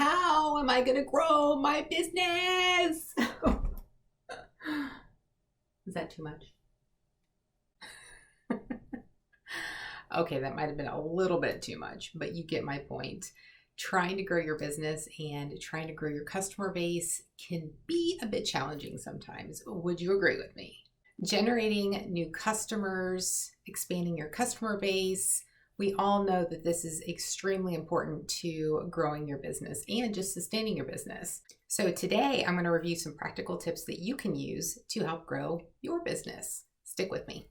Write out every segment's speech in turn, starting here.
How am I going to grow my business? Is that too much? Okay, that might have been a little bit too much, but you get my point. Trying to grow your business and trying to grow your customer base can be a bit challenging sometimes. Would you agree with me? Generating new customers, expanding your customer base, we all know that this is extremely important to growing your business and just sustaining your business. So today I'm going to review some practical tips that you can use to help grow your business. Stick with me.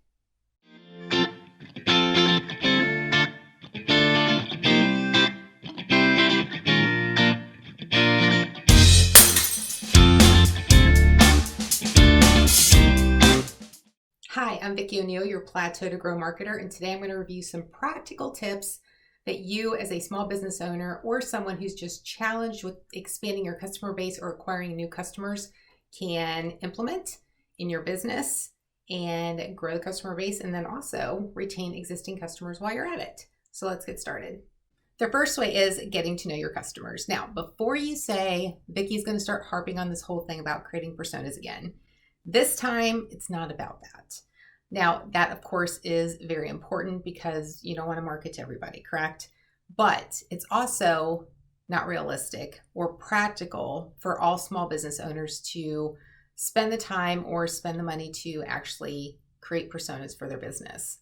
Hi, I'm Vicki O'Neill, your Plateau to Grow marketer, and today I'm going to review some practical tips that you as a small business owner or someone who's just challenged with expanding your customer base or acquiring new customers can implement in your business and grow the customer base and then also retain existing customers while you're at it. So let's get started. The first way is getting to know your customers. Now, before you say, Vicki's going to start harping on this whole thing about creating personas again, this time, it's not about that. Now, that of course is very important because you don't want to market to everybody, correct? But it's also not realistic or practical for all small business owners to spend the time or spend the money to actually create personas for their business.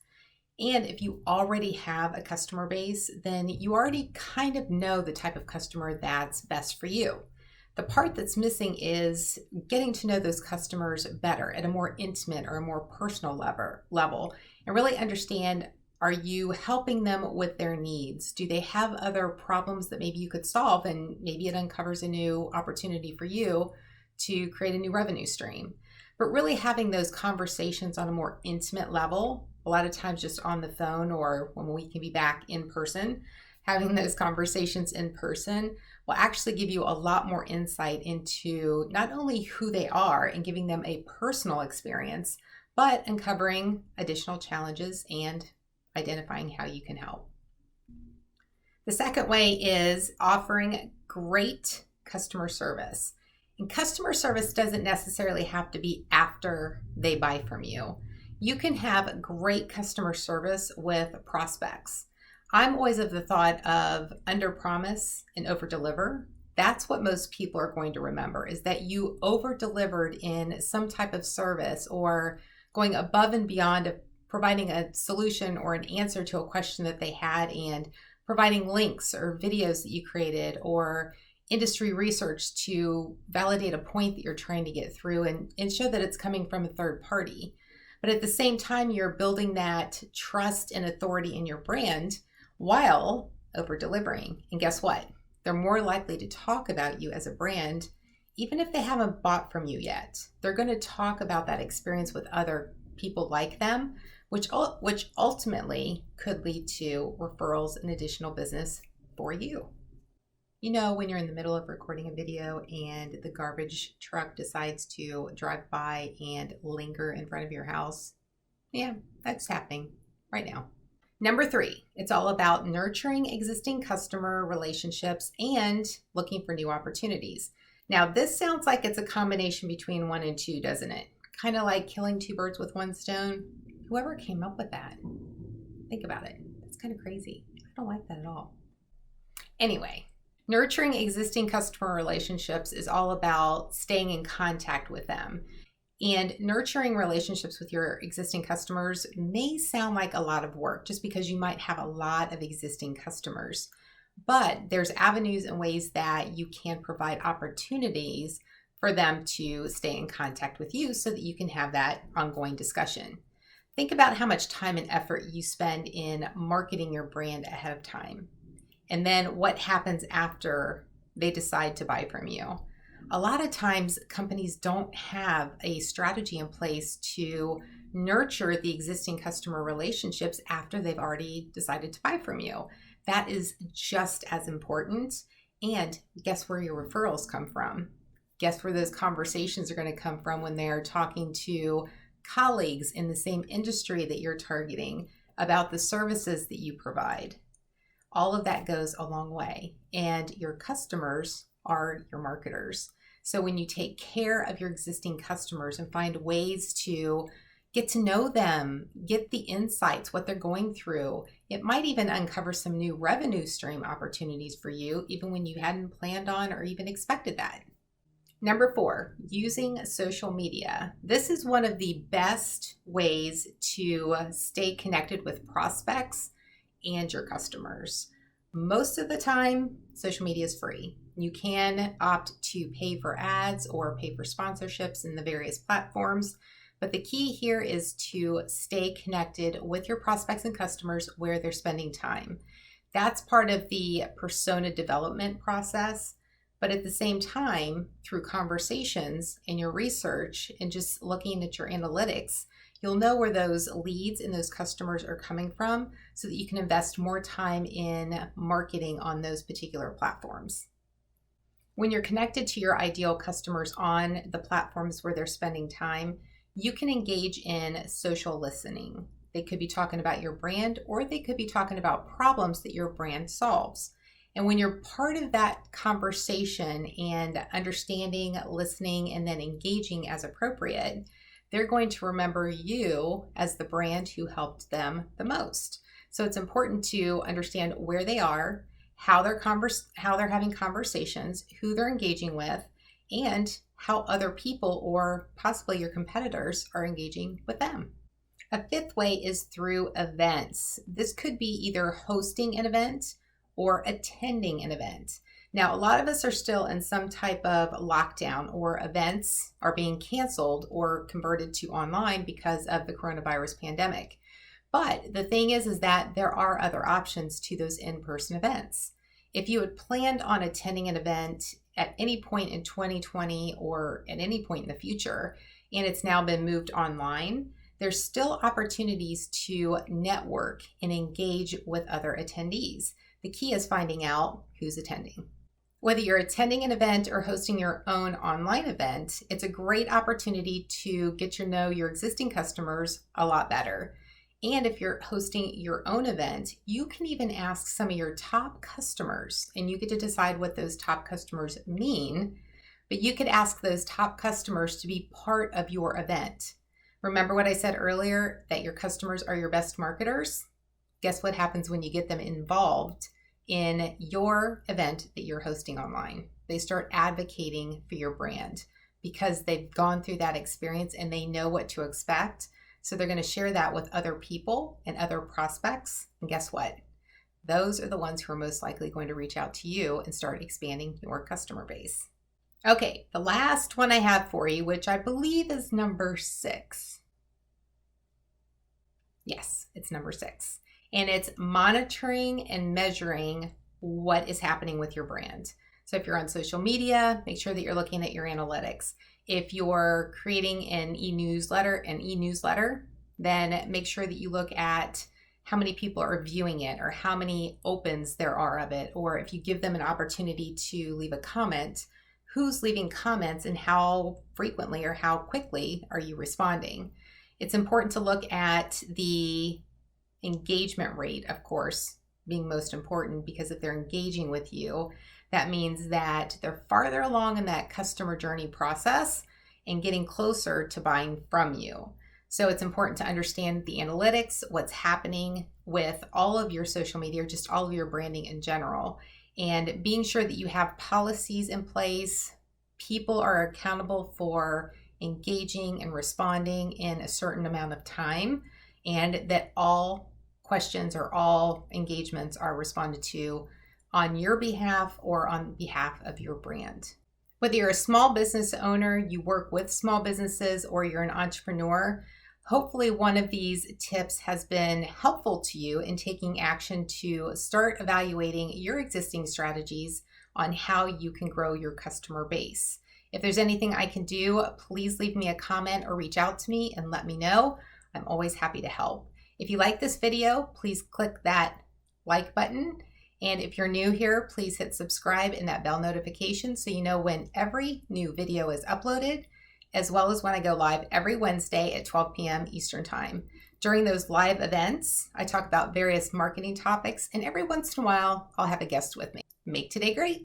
And if you already have a customer base, then you already kind of know the type of customer that's best for you. The part that's missing is getting to know those customers better at a more intimate or a more personal level and really understand, are you helping them with their needs? Do they have other problems that maybe you could solve, and maybe it uncovers a new opportunity for you to create a new revenue stream? But really having those conversations on a more intimate level, a lot of times just on the phone or when we can be back in person, having those conversations in person will actually give you a lot more insight into not only who they are and giving them a personal experience, but uncovering additional challenges and identifying how you can help. The second way is offering great customer service. And customer service doesn't necessarily have to be after they buy from you. You can have great customer service with prospects. I'm always of the thought of under promise and over deliver. That's what most people are going to remember, is that you over delivered in some type of service or going above and beyond of providing a solution or an answer to a question that they had, and providing links or videos that you created or industry research to validate a point that you're trying to get through and show that it's coming from a third party. But at the same time, you're building that trust and authority in your brand while over delivering. And guess what? They're more likely to talk about you as a brand, even if they haven't bought from you yet. They're going to talk about that experience with other people like them, which ultimately could lead to referrals and additional business for you. You know, when you're in the middle of recording a video and the garbage truck decides to drive by and linger in front of your house? Yeah, that's happening right now. Number 3, it's all about nurturing existing customer relationships and looking for new opportunities. Now, this sounds like it's a combination between 1 and 2, doesn't it? Kind of like killing 2 birds with 1 stone. Whoever came up with that, think about it. That's kind of crazy. I don't like that at all. Anyway, nurturing existing customer relationships is all about staying in contact with them. And nurturing relationships with your existing customers may sound like a lot of work just because you might have a lot of existing customers. But there's avenues and ways that you can provide opportunities for them to stay in contact with you so that you can have that ongoing discussion. Think about how much time and effort you spend in marketing your brand ahead of time. And then what happens after they decide to buy from you. A lot of times companies don't have a strategy in place to nurture the existing customer relationships after they've already decided to buy from you. That is just as important. And guess where your referrals come from? Guess where those conversations are going to come from when they're talking to colleagues in the same industry that you're targeting about the services that you provide. All of that goes a long way. and your customers are your marketers. So when you take care of your existing customers and find ways to get to know them, get the insights, what they're going through, it might even uncover some new revenue stream opportunities for you, even when you hadn't planned on or even expected that. Number 4, using social media. This is one of the best ways to stay connected with prospects and your customers. Most of the time, social media is free. You can opt to pay for ads or pay for sponsorships in the various platforms, but the key here is to stay connected with your prospects and customers where they're spending time. That's part of the persona development process. But at the same time, through conversations and your research and just looking at your analytics, you'll know where those leads and those customers are coming from so that you can invest more time in marketing on those particular platforms. When you're connected to your ideal customers on the platforms where they're spending time, you can engage in social listening. They could be talking about your brand, or they could be talking about problems that your brand solves. And when you're part of that conversation and understanding, listening, and then engaging as appropriate, they're going to remember you as the brand who helped them the most. So it's important to understand where they are, how they're having conversations, who they're engaging with, and how other people or possibly your competitors are engaging with them. A 5th way is through events. This could be either hosting an event or attending an event. Now, a lot of us are still in some type of lockdown, or events are being canceled or converted to online because of the coronavirus pandemic. But the thing is that there are other options to those in-person events. If you had planned on attending an event at any point in 2020 or at any point in the future, and it's now been moved online, there's still opportunities to network and engage with other attendees. The key is finding out who's attending. Whether you're attending an event or hosting your own online event, it's a great opportunity to get to know your existing customers a lot better. And if you're hosting your own event, you can even ask some of your top customers, and you get to decide what those top customers mean, but you could ask those top customers to be part of your event. Remember what I said earlier, that your customers are your best marketers? Guess what happens when you get them involved in your event that you're hosting online? They start advocating for your brand because they've gone through that experience and they know what to expect. So they're going to share that with other people and other prospects. And guess what? Those are the ones who are most likely going to reach out to you and start expanding your customer base. Okay, the last one I have for you, which I believe is number 6. Yes, it's number 6. And it's monitoring and measuring what is happening with your brand. So if you're on social media, make sure that you're looking at your analytics. If you're creating an e-newsletter, then make sure that you look at how many people are viewing it or how many opens there are of it. Or if you give them an opportunity to leave a comment, who's leaving comments and how frequently or how quickly are you responding? It's important to look at the engagement rate, of course, being most important, because if they're engaging with you, that means that they're farther along in that customer journey process and getting closer to buying from you. So it's important to understand the analytics, what's happening with all of your social media, or just all of your branding in general, and being sure that you have policies in place. People are accountable for engaging and responding in a certain amount of time, and that all questions or all engagements are responded to on your behalf or on behalf of your brand. Whether you're a small business owner, you work with small businesses, or you're an entrepreneur, hopefully one of these tips has been helpful to you in taking action to start evaluating your existing strategies on how you can grow your customer base. If there's anything I can do, please leave me a comment or reach out to me and let me know. I'm always happy to help. If you like this video, please click that like button. And if you're new here, please hit subscribe and that bell notification so you know when every new video is uploaded, as well as when I go live every Wednesday at 12 p.m. Eastern Time. During those live events, I talk about various marketing topics, and every once in a while, I'll have a guest with me. Make today great.